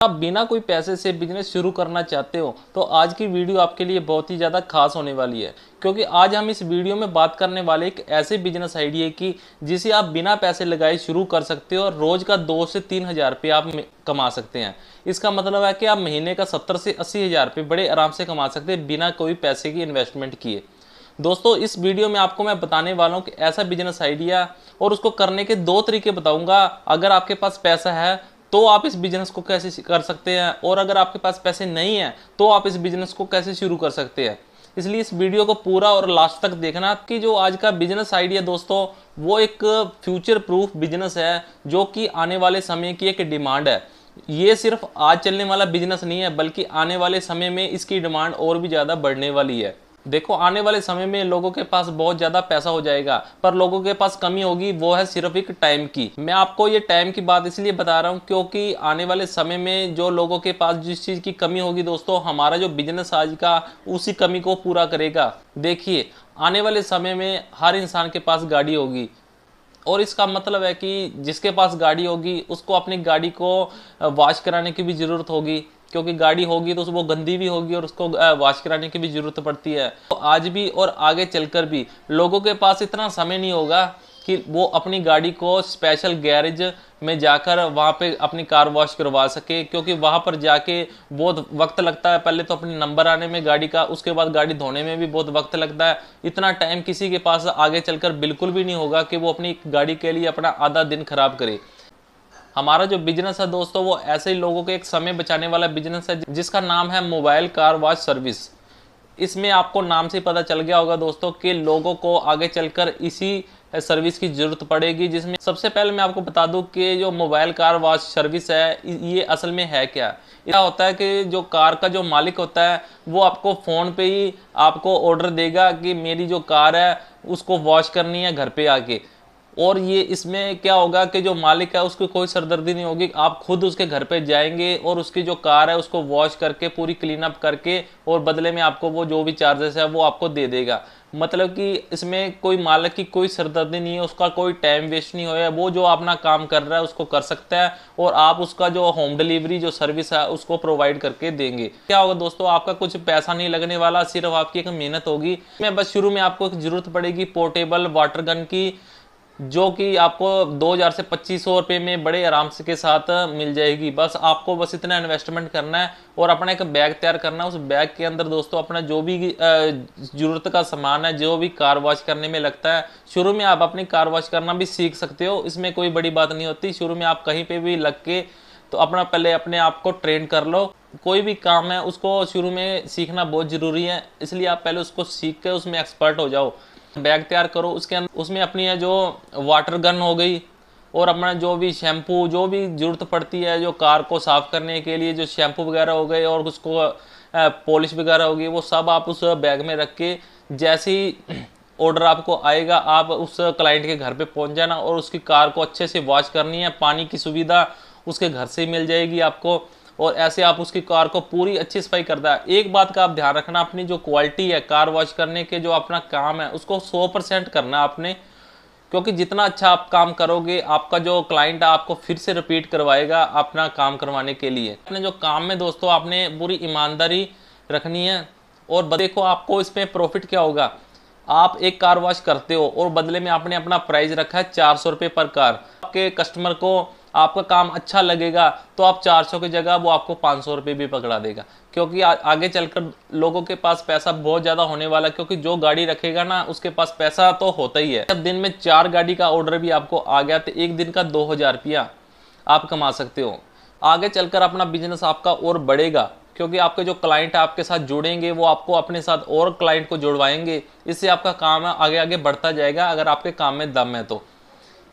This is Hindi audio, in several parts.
आप बिना कोई पैसे से बिजनेस शुरू करना चाहते हो तो आज की वीडियो आपके लिए बहुत ही ज़्यादा खास होने वाली है, क्योंकि आज हम इस वीडियो में बात करने वाले एक ऐसे बिजनेस आइडिया की जिसे आप बिना पैसे लगाए शुरू कर सकते हो और रोज का 2 से 3 हज़ार रुपये आप कमा सकते हैं। इसका मतलब है कि आप महीने का 70 से 80 हज़ार रुपये बड़े आराम से कमा सकते हैं बिना कोई पैसे की इन्वेस्टमेंट किए। दोस्तों, इस वीडियो में आपको मैं बताने वाला हूँ कि ऐसा बिजनेस आइडिया और उसको करने के 2 तरीके बताऊंगा। अगर आपके पास पैसा है तो आप इस बिजनेस को कैसे कर सकते हैं, और अगर आपके पास पैसे नहीं है तो आप इस बिजनेस को कैसे शुरू कर सकते हैं। इसलिए इस वीडियो को पूरा और लास्ट तक देखना कि जो आज का बिजनेस आइडिया दोस्तों वो एक फ्यूचर प्रूफ बिजनेस है जो कि आने वाले समय की एक डिमांड है। ये सिर्फ आज चलने वाला बिजनेस नहीं है, बल्कि आने वाले समय में इसकी डिमांड और भी ज़्यादा बढ़ने वाली है। देखो, आने वाले समय में लोगों के पास बहुत ज़्यादा पैसा हो जाएगा, पर लोगों के पास कमी होगी, वो है सिर्फ एक टाइम की। मैं आपको ये टाइम की बात इसलिए बता रहा हूँ क्योंकि आने वाले समय में जो लोगों के पास जिस चीज़ की कमी होगी दोस्तों, हमारा जो बिजनेस आज का उसी कमी को पूरा करेगा। देखिए, आने वाले समय में हर इंसान के पास गाड़ी होगी, और इसका मतलब है कि जिसके पास गाड़ी होगी उसको अपनी गाड़ी को वॉश कराने की भी ज़रूरत होगी, क्योंकि गाड़ी होगी तो वो गंदी भी होगी और उसको वॉश कराने की भी ज़रूरत पड़ती है। तो आज भी और आगे चलकर भी लोगों के पास इतना समय नहीं होगा कि वो अपनी गाड़ी को स्पेशल गैरेज में जाकर वहाँ पे अपनी कार वॉश करवा सके, क्योंकि वहाँ पर जाके बहुत वक्त लगता है। पहले तो अपने नंबर आने में गाड़ी का, उसके बाद गाड़ी धोने में भी बहुत वक्त लगता है। इतना टाइम किसी के पास आगे चलकर बिल्कुल भी नहीं होगा कि वो अपनी गाड़ी के लिए अपना आधा दिन खराब करे। हमारा जो बिजनेस है दोस्तों वो ऐसे ही लोगों के एक समय बचाने वाला बिजनेस है जिसका नाम है मोबाइल कार वॉश सर्विस। इसमें आपको नाम से पता चल गया होगा दोस्तों कि लोगों को आगे चलकर इसी सर्विस की जरूरत पड़ेगी। जिसमें सबसे पहले मैं आपको बता दूं कि जो मोबाइल कार वॉश सर्विस है ये असल में है क्या। क्या होता है कि जो कार का जो मालिक होता है वो आपको फ़ोन पे ही आपको ऑर्डर देगा कि मेरी जो कार है उसको वॉश करनी है घर पे आके। और ये इसमें क्या होगा कि जो मालिक है उसको कोई सरदर्दी नहीं होगी, आप खुद उसके घर पे जाएंगे और उसकी जो कार है उसको वॉश करके पूरी क्लीन अप करके और बदले में आपको वो जो भी चार्जेस है वो आपको दे देगा। मतलब कि इसमें कोई मालिक की कोई सरदर्दी नहीं है, उसका कोई टाइम वेस्ट नहीं होया, वो जो अपना काम कर रहा है उसको कर सकता है और आप उसका जो होम डिलीवरी जो सर्विस है उसको प्रोवाइड करके देंगे। क्या होगा दोस्तों, आपका कुछ पैसा नहीं लगने वाला, सिर्फ आपकी एक मेहनत होगी। मैं बस शुरू में आपको एक जरूरत पड़ेगी पोर्टेबल वाटर गन की, जो कि आपको 2000 से 2500 रुपये में बड़े आराम से के साथ मिल जाएगी। बस आपको बस इतना इन्वेस्टमेंट करना है और अपना एक बैग तैयार करना है। उस बैग के अंदर दोस्तों अपना जो भी ज़रूरत का सामान है, जो भी कार वॉश करने में लगता है। शुरू में आप अपनी कार वॉश करना भी सीख सकते हो, इसमें कोई बड़ी बात नहीं होती। शुरू में आप कहीं पर भी लग के तो अपना पहले अपने आप को ट्रेन कर लो। कोई भी काम है उसको शुरू में सीखना बहुत ज़रूरी है, इसलिए आप पहले उसको सीख के उसमें एक्सपर्ट हो जाओ। बैग तैयार करो, उसके अंदर उसमें अपनी है जो वाटर गन हो गई और अपना जो भी शैम्पू जो भी ज़रूरत पड़ती है जो कार को साफ़ करने के लिए, जो शैम्पू वगैरह हो गए और उसको पॉलिश वगैरह होगी, वो सब आप उस बैग में रख के जैसे ही ऑर्डर आपको आएगा आप उस क्लाइंट के घर पे पहुंच जाना और उसकी कार को अच्छे से वॉश करनी है। पानी की सुविधा उसके घर से मिल जाएगी आपको, और ऐसे आप उसकी कार को पूरी अच्छी सफाई करता है। एक बात का आप ध्यान रखना, अपनी जो क्वालिटी है कार वॉश करने के जो अपना काम है उसको 100% करना आपने, क्योंकि जितना अच्छा आप काम करोगे आपका जो क्लाइंट है आपको फिर से रिपीट करवाएगा अपना काम करवाने के लिए। अपने जो काम में दोस्तों आपने पूरी ईमानदारी रखनी है। और देखो, आपको इसमें प्रॉफिट क्या होगा। आप एक कार वॉश करते हो और बदले में आपने अपना प्राइस रखा है 400 रुपये पर कार। आपके कस्टमर को आपका काम अच्छा लगेगा तो आप 400 की जगह वो आपको 500 रुपये भी पकड़ा देगा, क्योंकि आगे चलकर लोगों के पास पैसा बहुत ज़्यादा होने वाला है। क्योंकि जो गाड़ी रखेगा ना उसके पास पैसा तो होता ही है। जब दिन में 4 गाड़ी का ऑर्डर भी आपको आ गया तो एक दिन का 2000 रुपया आप कमा सकते हो। आगे चलकर अपना बिजनेस आपका और बढ़ेगा, क्योंकि आपके जो क्लाइंट आपके साथ जुड़ेंगे वो आपको अपने साथ और क्लाइंट को जुड़वाएंगे। इससे आपका काम है आगे आगे बढ़ता जाएगा अगर आपके काम में दम है तो।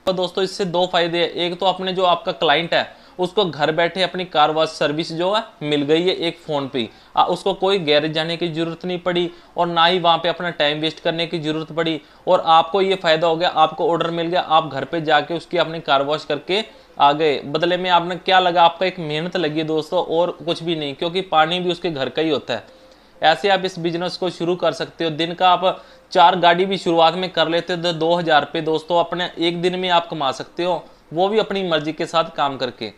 दोस्तों, इससे 2 फायदे हैं। एक तो अपने जो आपका क्लाइंट है उसको घर बैठे अपनी कार वॉश सर्विस जो है मिल गई है एक फ़ोन पे। उसको कोई गैरेज जाने की ज़रूरत नहीं पड़ी और ना ही वहाँ पे अपना टाइम वेस्ट करने की ज़रूरत पड़ी। और आपको ये फ़ायदा हो गया, आपको ऑर्डर मिल गया, आप घर पे जाके उसकी अपनी कार वॉश करके आ गए। बदले में आपने क्या लगा, आपका एक मेहनत लगी दोस्तों और कुछ भी नहीं, क्योंकि पानी भी उसके घर का ही होता है। ऐसे आप इस बिजनेस को शुरू कर सकते हो। दिन का आप 4 गाड़ी भी शुरुआत में कर लेते हो तो 2000 रुपये दोस्तों अपने एक दिन में आप कमा सकते हो, वो भी अपनी मर्जी के साथ काम करके।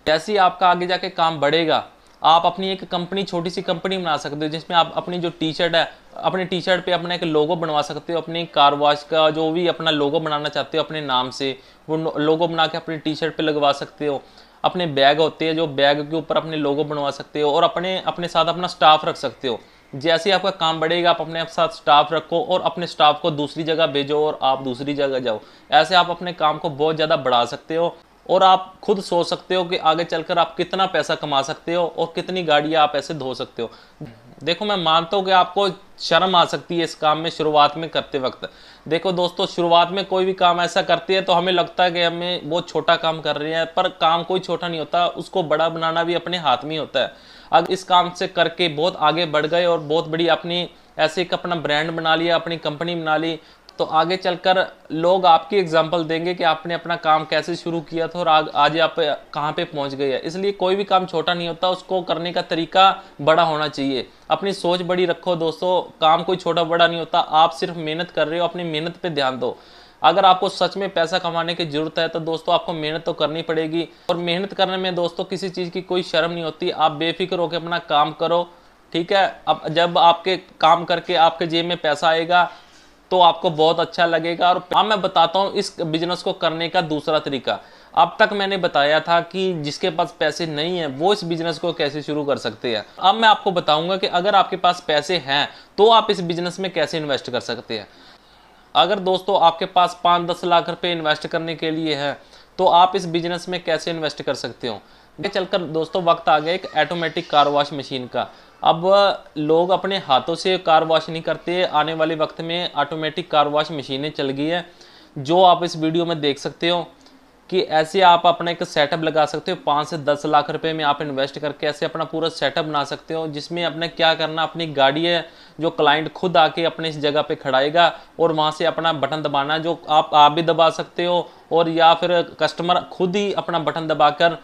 जैसे ही आपका आगे जाके काम बढ़ेगा, आप अपनी एक कंपनी, छोटी सी कंपनी बना सकते हो जिसमें आप अपनी जो टी शर्ट है, अपने टी शर्ट पे अपना एक लोगो बनवा सकते हो, अपनी कार वॉश का जो भी अपना लोगो बनाना चाहते हो अपने नाम से, वो लोगो बना के अपनी टी शर्ट पे लगवा सकते हो। अपने बैग होते हैं, जो बैग के ऊपर अपने लोगो बनवा सकते हो, और अपने अपने साथ अपना स्टाफ रख सकते हो। जैसे ही आपका काम बढ़ेगा, आप अपने साथ स्टाफ रखो और अपने स्टाफ को दूसरी जगह भेजो और आप दूसरी जगह जाओ। ऐसे आप अपने काम को बहुत ज़्यादा बढ़ा सकते हो और आप खुद सोच सकते हो कि आगे चलकर आप कितना पैसा कमा सकते हो और कितनी गाड़ियाँ आप ऐसे धो सकते हो। देखो, मैं मानता हूँ कि आपको शर्म आ सकती है इस काम में शुरुआत में करते वक्त। देखो दोस्तों, शुरुआत में कोई भी काम ऐसा करते हैं तो हमें लगता है कि हमें बहुत छोटा काम कर रहे हैं, पर काम कोई छोटा नहीं होता, उसको बड़ा बनाना भी अपने हाथ में ही होता है। अगर इस काम से करके बहुत आगे बढ़ गए और बहुत बड़ी अपनी ऐसे एक अपना ब्रांड बना लिया, अपनी कंपनी बना ली, तो आगे चलकर लोग आपकी एग्जांपल देंगे कि आपने अपना काम कैसे शुरू किया था और आज आप कहाँ पे पहुँच गए हैं। इसलिए कोई भी काम छोटा नहीं होता, उसको करने का तरीका बड़ा होना चाहिए। अपनी सोच बड़ी रखो दोस्तों, काम कोई छोटा बड़ा नहीं होता। आप सिर्फ मेहनत कर रहे हो, अपनी मेहनत पे ध्यान दो। अगर आपको सच में पैसा कमाने की जरूरत है तो दोस्तों आपको मेहनत तो करनी पड़ेगी, और मेहनत करने में दोस्तों किसी चीज़ की कोई शर्म नहीं होती। आप बेफिक्र होकर अपना काम करो, ठीक है। अब जब आपके काम करके आपके जेब में पैसा आएगा तो आपको बहुत अच्छा लगेगा। और अब मैं बताता हूँ इस बिजनेस को करने का दूसरा तरीका। अब तक मैंने बताया था कि जिसके पास पैसे नहीं है वो इस बिजनेस को कैसे शुरू कर सकते हैं। अब मैं आपको बताऊंगा कि अगर आपके पास पैसे हैं तो आप इस बिजनेस में कैसे इन्वेस्ट कर सकते हैं। अगर दोस्तों आपके पास 5-10 लाख रुपए इन्वेस्ट करने के लिए है तो आप इस बिजनेस में कैसे इन्वेस्ट कर सकते हो। चलकर दोस्तों वक्त आ गया एक ऑटोमेटिक कार वॉश मशीन का। अब लोग अपने हाथों से कार वॉश नहीं करते, आने वाले वक्त में ऑटोमेटिक कार वॉश मशीनें चल गई है, जो आप इस वीडियो में देख सकते हो कि ऐसे आप अपना एक सेटअप लगा सकते हो। 5 से 10 लाख रुपए में आप इन्वेस्ट करके ऐसे अपना पूरा सेटअप बना सकते हो, जिसमें अपने क्या करना, अपनी गाड़ी है जो क्लाइंट खुद आके अपने इस जगह पे खड़ाएगा और वहाँ से अपना बटन दबाना, जो आप भी दबा सकते हो, और या फिर कस्टमर खुद ही अपना बटन दबाकर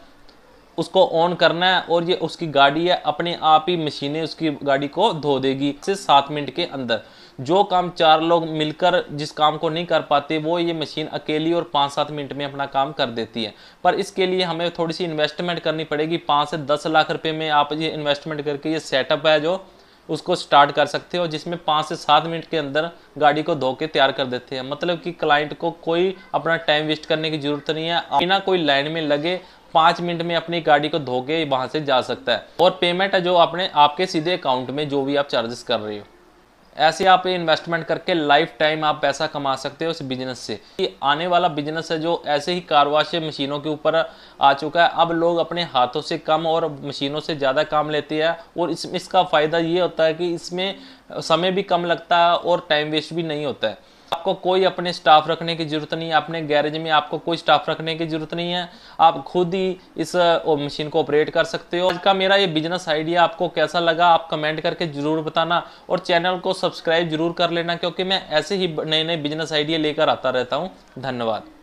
उसको ऑन करना है और ये उसकी गाड़ी है, अपने आप ही मशीनें उसकी गाड़ी को धो देगी से 7 मिनट के अंदर। जो काम 4 लोग मिलकर जिस काम को नहीं कर पाते वो ये मशीन अकेली और 5-7 मिनट में अपना काम कर देती है। पर इसके लिए हमें थोड़ी सी इन्वेस्टमेंट करनी पड़ेगी। 5 से 10 लाख रुपए में आप ये इन्वेस्टमेंट करके ये सेटअप है जो उसको स्टार्ट कर सकते हो, जिसमें 5 से 7 मिनट के अंदर गाड़ी को धो के तैयार कर देते हैं। मतलब कि क्लाइंट को कोई अपना टाइम वेस्ट करने की जरूरत नहीं है, बिना कोई लाइन में लगे 5 मिनट में अपनी गाड़ी को धो के वहां से जा सकता है। और पेमेंट है जो अपने आपके सीधे अकाउंट में जो भी आप चार्जेस कर रहे हो। ऐसे आप इन्वेस्टमेंट करके लाइफ टाइम आप पैसा कमा सकते हो इस बिजनेस से। ये आने वाला बिजनेस है जो ऐसे ही कार वॉश मशीनों के ऊपर आ चुका है। अब लोग अपने हाथों से कम और मशीनों से ज़्यादा काम लेते हैं, और इसका फ़ायदा ये होता है कि इसमें समय भी कम लगता है और टाइम वेस्ट भी नहीं होता है। आपको कोई अपने स्टाफ रखने की जरूरत नहीं है, अपने गैरेज में आपको कोई स्टाफ रखने की जरूरत नहीं है। आप खुद ही इस मशीन को ऑपरेट कर सकते हो। आज का मेरा ये बिजनेस आइडिया आपको कैसा लगा आप कमेंट करके जरूर बताना, और चैनल को सब्सक्राइब जरूर कर लेना, क्योंकि मैं ऐसे ही नए नए बिजनेस आइडिया लेकर आता रहता हूँ। धन्यवाद।